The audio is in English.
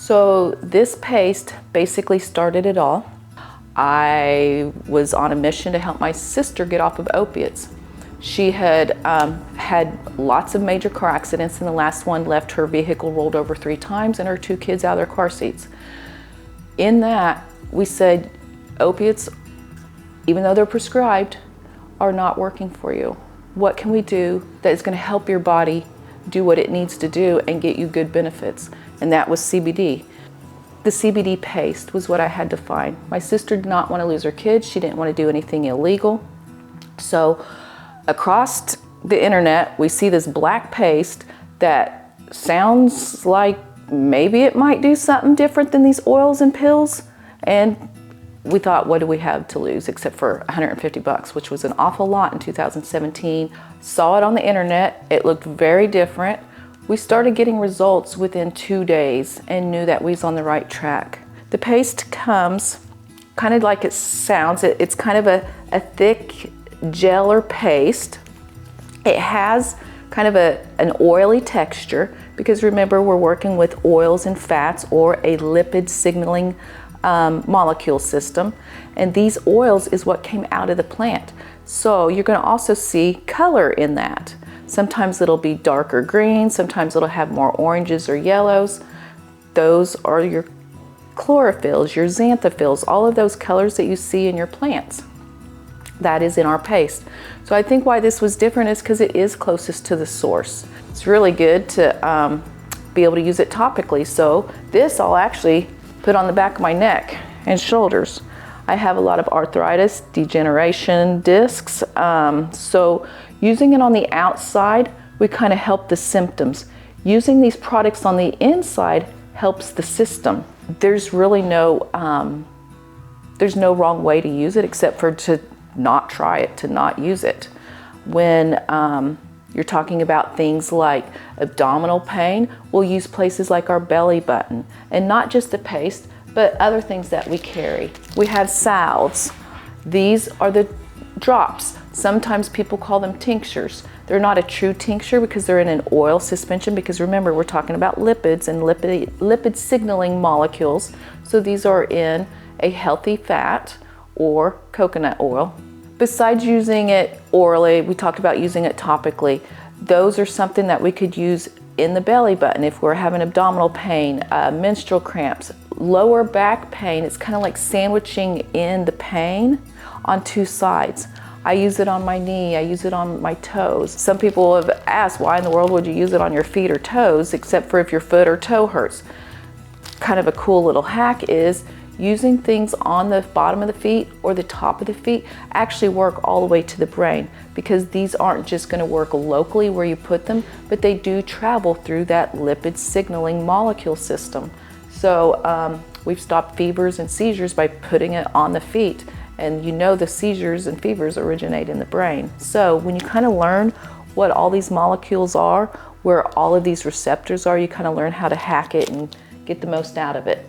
So this paste basically started it all. I was on a mission to help my sister get off of opiates. She had had lots of major car accidents, and the last one left her vehicle rolled over 3 times and her 2 kids out of their car seats. In that, we said opiates, even though they're prescribed, are not working for you. What can we do that is going to help your body do what it needs to do and get you good benefits? And that was CBD. The CBD paste was what I had to find. My sister did not want to lose her kids. She didn't want to do anything illegal. So across the internet, we see this black paste that sounds like maybe it might do something different than these oils and pills. And we thought, what do we have to lose except for $150, which was an awful lot in 2017. Saw it on the internet. It looked very different. We started getting results within 2 days and knew that we was on the right track. The paste comes kind of like it sounds. It's kind of a thick gel or paste. It has kind of an oily texture because remember, we're working with oils and fats or a lipid signaling molecule system. And these oils is what came out of the plant. So you're going to also see color in that. Sometimes it'll be darker green, sometimes it'll have more oranges or yellows. Those are your chlorophylls, your xanthophylls, all of those colors that you see in your plants. That is in our paste. So I think why this was different is because it is closest to the source. It's really good to be able to use it topically. So this I'll actually put on the back of my neck and shoulders. I have a lot of arthritis, degeneration, discs. So using it on the outside, we kind of help the symptoms. Using these products on the inside helps the system. There's really no wrong way to use it except for to not try it, to not use it. When you're talking about things like abdominal pain, we'll use places like our belly button, and not just the paste, but other things that we carry. We have salves. These are the drops. Sometimes people call them tinctures. They're not a true tincture because they're in an oil suspension, because remember, we're talking about lipids and lipid signaling molecules. So these are in a healthy fat or coconut oil. Besides using it orally, we talked about using it topically. Those are something that we could use in the belly button if we're having abdominal pain, menstrual cramps, lower back pain. It's kind of like sandwiching in the pain on 2 sides. I use it on my knee, I use it on my toes. Some people have asked, why in the world would you use it on your feet or toes, except for if your foot or toe hurts? Kind of a cool little hack is using things on the bottom of the feet or the top of the feet actually work all the way to the brain, because these aren't just going to work locally where you put them, but they do travel through that lipid signaling molecule system. So we've stopped fevers and seizures by putting it on the feet. And you know the seizures and fevers originate in the brain. So when you kind of learn what all these molecules are, where all of these receptors are, you kind of learn how to hack it and get the most out of it.